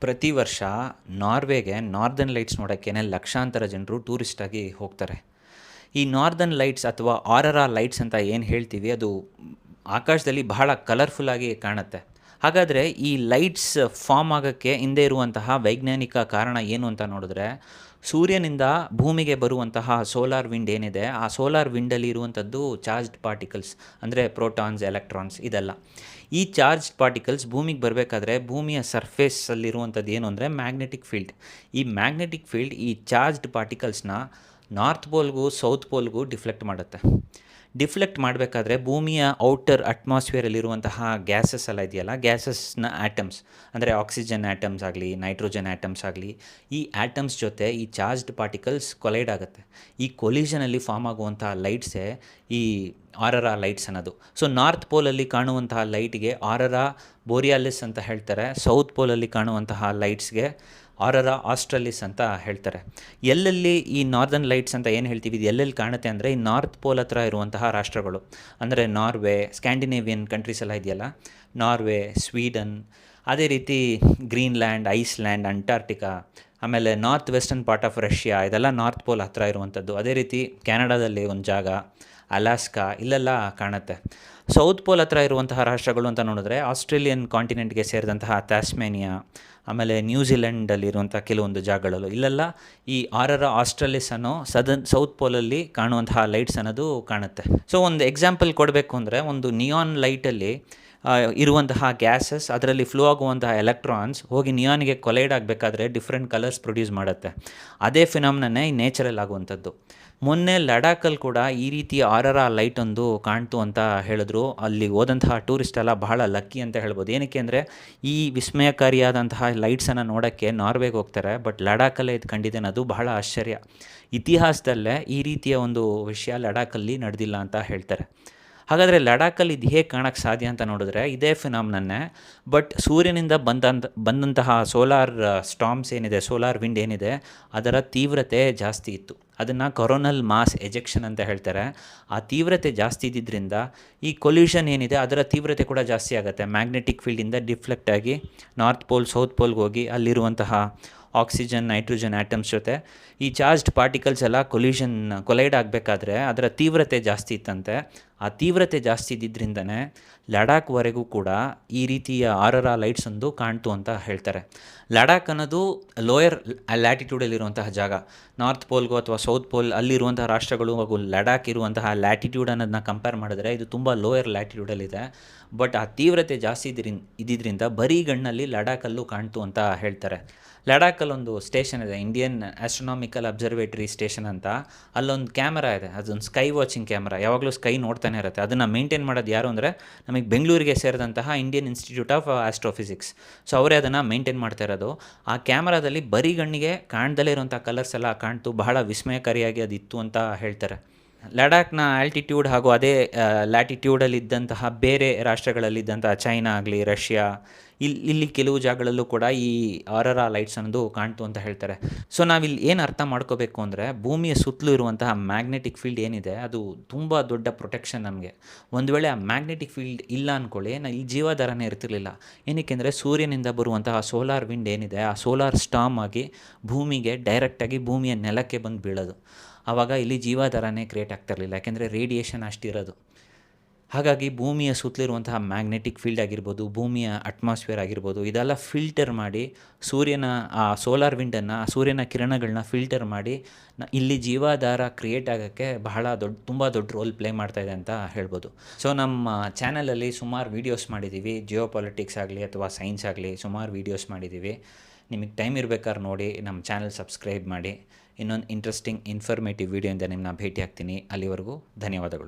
ಪ್ರತಿ ವರ್ಷ ನಾರ್ವೆಗೆ northern lights ನೋಡೋಕ್ಕೇನೆ ಲಕ್ಷಾಂತರ ಜನರು ಟೂರಿಸ್ಟಾಗಿ ಹೋಗ್ತಾರೆ. ಈ ನಾರ್ದರ್ನ್ ಲೈಟ್ಸ್ ಅಥವಾ ಆರರಾ ಲೈಟ್ಸ್ ಅಂತ ಏನು ಹೇಳ್ತೀವಿ, ಅದು ಆಕಾಶದಲ್ಲಿ ಬಹಳ ಕಲರ್ಫುಲ್ಲಾಗಿ ಕಾಣುತ್ತೆ. ಹಾಗಾದರೆ ಈ ಲೈಟ್ಸ್ ಫಾರ್ಮ್ ಆಗೋಕ್ಕೆ ಹಿಂದೆ ಇರುವಂತಹ ವೈಜ್ಞಾನಿಕ ಕಾರಣ ಏನು ಅಂತ ನೋಡಿದ್ರೆ, ಸೂರ್ಯನಿಂದ ಭೂಮಿಗೆ ಬರುವಂತಹ ಸೋಲಾರ್ ವಿಂಡ್ ಏನಿದೆ, ಆ ಸೋಲಾರ್ ವಿಂಡಲ್ಲಿ ಇರುವಂಥದ್ದು ಚಾರ್ಜ್ಡ್ ಪಾರ್ಟಿಕಲ್ಸ್, ಅಂದರೆ ಪ್ರೋಟಾನ್ಸ್, ಎಲೆಕ್ಟ್ರಾನ್ಸ್ ಇದೆಲ್ಲ. ಈ ಚಾರ್ಜ್ಡ್ ಪಾರ್ಟಿಕಲ್ಸ್ ಭೂಮಿಗೆ ಬರಬೇಕಾದ್ರೆ ಭೂಮಿಯ ಸರ್ಫೇಸಲ್ಲಿರುವಂಥದ್ದು ಏನು ಅಂದರೆ ಮ್ಯಾಗ್ನೆಟಿಕ್ ಫೀಲ್ಡ್. ಈ ಮ್ಯಾಗ್ನೆಟಿಕ್ ಫೀಲ್ಡ್ ಈ ಚಾರ್ಜ್ಡ್ ಪಾರ್ಟಿಕಲ್ಸ್ನ ನಾರ್ತ್ ಪೋಲ್ಗೂ ಸೌತ್ ಪೋಲ್ಗೂ ಡಿಫ್ಲೆಕ್ಟ್ ಮಾಡುತ್ತೆ. ಡಿಫ್ಲೆಕ್ಟ್ ಮಾಡಬೇಕಾದ್ರೆ ಭೂಮಿಯ ಔಟರ್ ಅಟ್ಮಾಸ್ಫಿಯರಲ್ಲಿರುವಂತಹ ಗ್ಯಾಸಸ್ ಎಲ್ಲ ಇದೆಯಲ್ಲ, ಗ್ಯಾಸಸ್ನ ಆ್ಯಟಮ್ಸ್ ಅಂದರೆ ಆಕ್ಸಿಜನ್ ಆ್ಯಟಮ್ಸ್ ಆಗಲಿ, ನೈಟ್ರೋಜನ್ ಆ್ಯಟಮ್ಸ್ ಆಗಲಿ, ಈ ಆ್ಯಟಮ್ಸ್ ಜೊತೆ ಈ ಚಾರ್ಜ್ಡ್ ಪಾರ್ಟಿಕಲ್ಸ್ ಕೊಲೈಡ್ ಆಗುತ್ತೆ. ಈ ಕೊಲಿಷನಲ್ಲಿ ಫಾರ್ಮ್ ಆಗುವಂತಹ ಲೈಟ್ಸೇ ಈ ಆರರಾ ಲೈಟ್ಸ್ ಅನ್ನೋದು. ಸೊ ನಾರ್ತ್ ಪೋಲಲ್ಲಿ ಕಾಣುವಂತಹ ಲೈಟ್ಗೆ ಆರರಾ ಬೋರಿಯಾಲಿಸ್ ಅಂತ ಹೇಳ್ತಾರೆ, ಸೌತ್ ಪೋಲಲ್ಲಿ ಕಾಣುವಂತಹ ಲೈಟ್ಸ್ಗೆ ಆರರಾ ಆಸ್ಟ್ರಲಿಸ್ ಅಂತ ಹೇಳ್ತಾರೆ. ಎಲ್ಲೆಲ್ಲಿ ಈ ನಾರ್ದರ್ನ್ ಲೈಟ್ಸ್ ಅಂತ ಏನು ಹೇಳ್ತೀವಿ, ಇದು ಎಲ್ಲೆಲ್ಲಿ ಕಾಣುತ್ತೆ ಅಂದರೆ ಈ ನಾರ್ತ್ ಪೋಲ್ ಹತ್ರ ಇರುವಂತಹ ರಾಷ್ಟ್ರಗಳು, ಅಂದರೆ ನಾರ್ವೆ, ಸ್ಕ್ಯಾಂಡಿನೇವಿಯನ್ ಕಂಟ್ರೀಸ್ ಎಲ್ಲ ಇದೆಯಲ್ಲ, ನಾರ್ವೆ, ಸ್ವೀಡನ್, ಅದೇ ರೀತಿ ಗ್ರೀನ್ಲ್ಯಾಂಡ್, ಐಸ್ಲ್ಯಾಂಡ್, ಅಂಟಾರ್ಟಿಕಾ, ಆಮೇಲೆ north western part of Russia, ಇದೆಲ್ಲ ನಾರ್ತ್ ಪೋಲ್ ಹತ್ರ ಇರುವಂಥದ್ದು. ಅದೇ ರೀತಿ ಕೆನಡಾದಲ್ಲಿ ಒಂದು ಜಾಗ, ಅಲಾಸ್ಕಾ, ಇಲ್ಲೆಲ್ಲ ಕಾಣುತ್ತೆ. ಸೌತ್ ಪೋಲ್ ಹತ್ರ ಇರುವಂತಹ ರಾಷ್ಟ್ರಗಳು ಅಂತ ನೋಡಿದ್ರೆ ಆಸ್ಟ್ರೇಲಿಯನ್ ಕಾಂಟಿನೆಂಟ್ಗೆ ಸೇರಿದಂತಹ ತಾಸ್ಮೇನಿಯಾ, ಆಮೇಲೆ ನ್ಯೂಜಿಲೆಂಡಲ್ಲಿರುವಂಥ ಕೆಲವೊಂದು ಜಾಗಗಳು, ಇಲ್ಲೆಲ್ಲ ಈ ಆರರಾ ಆಸ್ಟ್ರಲಿಸ್ ಅನ್ನೋ ಸೌತ್ ಪೋಲಲ್ಲಿ ಕಾಣುವಂತಹ ಲೈಟ್ಸ್ ಅನ್ನೋದು ಕಾಣುತ್ತೆ. ಸೊ ಒಂದು ಎಕ್ಸಾಂಪಲ್ ಕೊಡಬೇಕು ಅಂದರೆ, ಒಂದು ನಿಯಾನ್ ಲೈಟಲ್ಲಿ ಇರುವಂತಹ ಗ್ಯಾಸಸ್, ಅದರಲ್ಲಿ ಫ್ಲೋ ಆಗುವಂತಹ ಎಲೆಕ್ಟ್ರಾನ್ಸ್ ಹೋಗಿ ನಿಯಾನ್ಗೆ ಕೊಲೈಡ್ ಆಗಬೇಕಾದ್ರೆ ಡಿಫ್ರೆಂಟ್ ಕಲರ್ಸ್ ಪ್ರೊಡ್ಯೂಸ್ ಮಾಡುತ್ತೆ. ಅದೇ ಫಿನಾಮಿನನೇ ಈ ನೇಚರಲ್ಲಿ ಆಗುವಂಥದ್ದು. ಮೊನ್ನೆ ಲಡಾಖಲ್ಲಿ ಕೂಡ ಈ ರೀತಿಯ ಆರರಾ ಲೈಟ್ ಒಂದು ಕಾಣ್ತು ಅಂತ ಹೇಳಿದ್ರು. ಅಲ್ಲಿ ಹೋದಂತಹ ಟೂರಿಸ್ಟ್ ಎಲ್ಲ ಬಹಳ ಲಕ್ಕಿ ಅಂತ ಹೇಳ್ಬೋದು. ಏನಕ್ಕೆ ಅಂದರೆ ಈ ವಿಸ್ಮಯಕಾರಿಯಾದಂತಹ ಲೈಟ್ಸನ್ನು ನೋಡೋಕ್ಕೆ ನಾರ್ವೆಗೆ ಹೋಗ್ತಾರೆ, ಬಟ್ ಲಡಾಖಲ್ಲೇ ಇದು ಕಂಡಿದೆ ಅನ್ನೋದು ಬಹಳ ಆಶ್ಚರ್ಯ. ಇತಿಹಾಸದಲ್ಲೇ ಈ ರೀತಿಯ ಒಂದು ವಿಷಯ ಲಡಾಖಲ್ಲಿ ನಡೆದಿಲ್ಲ ಅಂತ ಹೇಳ್ತಾರೆ. ಹಾಗಾದರೆ ಲಡಾಖಲ್ಲಿ ಇದು ಹೇಗೆ ಕಾಣೋಕ್ಕೆ ಸಾಧ್ಯ ಅಂತ ನೋಡಿದ್ರೆ ಇದೇ ಫಿನಾಮಿನನ್ನೇ, ಬಟ್ ಸೂರ್ಯನಿಂದ ಬಂದಂತಹ ಸೋಲಾರ್ ಸ್ಟಾರ್ಮ್ಸ್ ಏನಿದೆ, ಸೋಲಾರ್ ವಿಂಡ್ ಏನಿದೆ, ಅದರ ತೀವ್ರತೆ ಜಾಸ್ತಿ ಇತ್ತು. ಅದನ್ನು ಕೊರೋನಲ್ ಮಾಸ್ ಎಜೆಕ್ಷನ್ ಅಂತ ಹೇಳ್ತಾರೆ. ಆ ತೀವ್ರತೆ ಜಾಸ್ತಿ ಇದ್ದಿದ್ದರಿಂದ ಈ ಕೊಲ್ಯೂಷನ್ ಏನಿದೆ ಅದರ ತೀವ್ರತೆ ಕೂಡ ಜಾಸ್ತಿ ಆಗುತ್ತೆ. ಮ್ಯಾಗ್ನೆಟಿಕ್ ಫೀಲ್ಡಿಂದ ಡಿಫ್ಲೆಕ್ಟ್ ಆಗಿ ನಾರ್ತ್ ಪೋಲ್ ಸೌತ್ ಪೋಲ್ಗೆ ಹೋಗಿ ಅಲ್ಲಿರುವಂತಹ ಆಕ್ಸಿಜನ್, ನೈಟ್ರೋಜನ್ ಆ್ಯಟಮ್ಸ್ ಜೊತೆ ಈ ಚಾರ್ಜ್ಡ್ ಪಾರ್ಟಿಕಲ್ಸ್ ಎಲ್ಲ ಕೊಲೈಡ್ ಆಗಬೇಕಾದ್ರೆ ಅದರ ತೀವ್ರತೆ ಜಾಸ್ತಿ ಇತ್ತಂತೆ. ಆ ತೀವ್ರತೆ ಜಾಸ್ತಿ ಇದ್ದಿದ್ದರಿಂದನೇ ಲಡಾಖ್ವರೆಗೂ ಕೂಡ ಈ ರೀತಿಯ ಆರರಾ ಲೈಟ್ಸ್ ಒಂದು ಕಾಣ್ತು ಅಂತ ಹೇಳ್ತಾರೆ. ಲಡಾಖ್ ಅನ್ನೋದು ಲೋಯರ್ ಲ್ಯಾಟಿಟ್ಯೂಡಲ್ಲಿರುವಂತಹ ಜಾಗ. ನಾರ್ತ್ ಪೋಲ್ಗೂ ಅಥವಾ ಸೌತ್ ಪೋಲ್ ಅಲ್ಲಿರುವಂತಹ ರಾಷ್ಟ್ರಗಳು ಹಾಗೂ ಲಡಾಖ್ ಇರುವಂತಹ ಲ್ಯಾಟಿಟ್ಯೂಡ್ ಅನ್ನೋದನ್ನ ಕಂಪೇರ್ ಮಾಡಿದ್ರೆ ಇದು ತುಂಬ ಲೋಯರ್ ಲ್ಯಾಟಿಟ್ಯೂಡಲ್ಲಿದೆ. ಬಟ್ ಆ ತೀವ್ರತೆ ಜಾಸ್ತಿ ಇದ್ದಿದ್ದರಿಂದ ಬರೀ ಗಣ್ಣಲ್ಲಿ ಲಡಾಖಲ್ಲೂ ಕಾಣ್ತು ಅಂತ ಹೇಳ್ತಾರೆ. ಲಡಾಖಲ್ಲೊಂದು ಸ್ಟೇಷನ್ ಇದೆ, ಇಂಡಿಯನ್ ಆಸ್ಟ್ರೋನಾಮಿಕಲ್ ಅಬ್ಸರ್ವೇಟರಿ ಸ್ಟೇಷನ್ ಅಂತ. ಅಲ್ಲೊಂದು ಕ್ಯಾಮರಾ ಇದೆ, ಅದೊಂದು ಸ್ಕೈ ವಾಚಿಂಗ್ ಕ್ಯಾಮರಾ, ಯಾವಾಗಲೂ ಸ್ಕೈ ನೋಡ್ತಾನೆ ಇರುತ್ತೆ. ಅದನ್ನು ಮೇಂಟೈನ್ ಮಾಡೋದು ಯಾರು ಅಂದರೆ ನಮಗೆ ಬೆಂಗಳೂರಿಗೆ ಸೇರಿದಂತಹ Indian institute of astrophysics. So ಅವರೇ ಅದನ್ನು ಮೇಂಟೈನ್ ಮಾಡ್ತಾ ಇರೋದು. ಆ ಕ್ಯಾಮರಾದಲ್ಲಿ ಬರೀ ಗಣ್ಣಿಗೆ ಕಾಣ್ದಲೇ ಇರುವಂಥ ಕಲರ್ಸ್ ಎಲ್ಲ ಕಾಣ್ತು, ಬಹಳ ವಿಸ್ಮಯಕಾರಿಯಾಗಿ ಅದಿತ್ತು ಅಂತ ಹೇಳ್ತಾರೆ. ಲಡಾಖ್ನ ಆಲ್ಟಿಟ್ಯೂಡ್ ಹಾಗೂ ಅದೇ ಲ್ಯಾಟಿಟ್ಯೂಡಲ್ಲಿದ್ದಂತಹ ಬೇರೆ ರಾಷ್ಟ್ರಗಳಲ್ಲಿದ್ದಂತಹ ಚೈನಾ ಆಗಲಿ, ರಷ್ಯಾ, ಇಲ್ಲಿ ಕೆಲವು ಜಾಗಗಳಲ್ಲೂ ಕೂಡ ಈ ಆರರಾ ಲೈಟ್ಸ್ ಅನ್ನೋದು ಕಾಣ್ತು ಅಂತ ಹೇಳ್ತಾರೆ. ಸೊ ನಾವಿಲ್ಲಿ ಏನು ಅರ್ಥ ಮಾಡ್ಕೋಬೇಕು ಅಂದರೆ, ಭೂಮಿಯ ಸುತ್ತಲೂ ಇರುವಂತಹ ಮ್ಯಾಗ್ನೆಟಿಕ್ ಫೀಲ್ಡ್ ಏನಿದೆ ಅದು ತುಂಬ ದೊಡ್ಡ ಪ್ರೊಟೆಕ್ಷನ್ ನಮಗೆ. ಒಂದು ವೇಳೆ ಆ ಮ್ಯಾಗ್ನೆಟಿಕ್ ಫೀಲ್ಡ್ ಇಲ್ಲ ಅಂದ್ಕೊಳ್ಳಿ, ಈ ಜೀವಾಧಾರನೇ ಇರ್ತಿರ್ಲಿಲ್ಲ. ಏನಕ್ಕೆ ಅಂದರೆ ಸೂರ್ಯನಿಂದ ಬರುವಂತಹ ಸೋಲಾರ್ ವಿಂಡ್ ಏನಿದೆ, ಆ ಸೋಲಾರ್ ಸ್ಟಾರ್ಮ್ ಆಗಿ ಭೂಮಿಗೆ ಡೈರೆಕ್ಟಾಗಿ ಭೂಮಿಯ ನೆಲಕ್ಕೆ ಬಂದು ಬೀಳೋದು. ಆವಾಗ ಇಲ್ಲಿ ಜೀವಾಧಾರನೇ ಕ್ರಿಯೇಟ್ ಆಗ್ತಿರಲಿಲ್ಲ, ಯಾಕೆಂದರೆ ರೇಡಿಯೇಷನ್ ಅಷ್ಟಿರೋದು. ಹಾಗಾಗಿ ಭೂಮಿಯ ಸುತ್ತಲಿರುವಂತಹ ಮ್ಯಾಗ್ನೆಟಿಕ್ ಫೀಲ್ಡ್ ಆಗಿರ್ಬೋದು, ಭೂಮಿಯ ಅಟ್ಮಾಸ್ಫಿಯರ್ ಆಗಿರ್ಬೋದು, ಇದೆಲ್ಲ ಫಿಲ್ಟರ್ ಮಾಡಿ ಸೂರ್ಯನ ಆ ಸೋಲಾರ್ ವಿಂಡನ್ನು, ಆ ಸೂರ್ಯನ ಕಿರಣಗಳನ್ನ ಫಿಲ್ಟರ್ ಮಾಡಿ ಇಲ್ಲಿ ಜೀವಾಧಾರ ಕ್ರಿಯೇಟ್ ಆಗೋಕ್ಕೆ ತುಂಬ ದೊಡ್ಡ ರೋಲ್ ಪ್ಲೇ ಮಾಡ್ತಾಯಿದೆ ಅಂತ ಹೇಳ್ಬೋದು. ಸೊ ನಮ್ಮ ಚಾನಲಲ್ಲಿ ಸುಮಾರು ವೀಡಿಯೋಸ್ ಮಾಡಿದ್ದೀವಿ, ಜಿಯೋ ಪಾಲಿಟಿಕ್ಸ್ ಆಗಲಿ ಅಥವಾ ಸೈನ್ಸ್ ಆಗಲಿ ಸುಮಾರು ವೀಡಿಯೋಸ್ ಮಾಡಿದ್ದೀವಿ. ನಿಮಗೆ ಟೈಮ್ ಇರಬೇಕಾದ್ರೆ ನೋಡಿ, ನಮ್ಮ ಚಾನಲ್ ಸಬ್ಸ್ಕ್ರೈಬ್ ಮಾಡಿ. ಇನ್ನೊಂದು ಇಂಟ್ರೆಸ್ಟಿಂಗ್ ಇನ್ಫಾರ್ಮೇಟಿವ್ ವೀಡಿಯೋಯಿಂದ ನಿಮ್ಮನ್ನ ಭೇಟಿ ಆಗ್ತೀನಿ. ಅಲ್ಲಿವರೆಗೂ ಧನ್ಯವಾದಗಳು.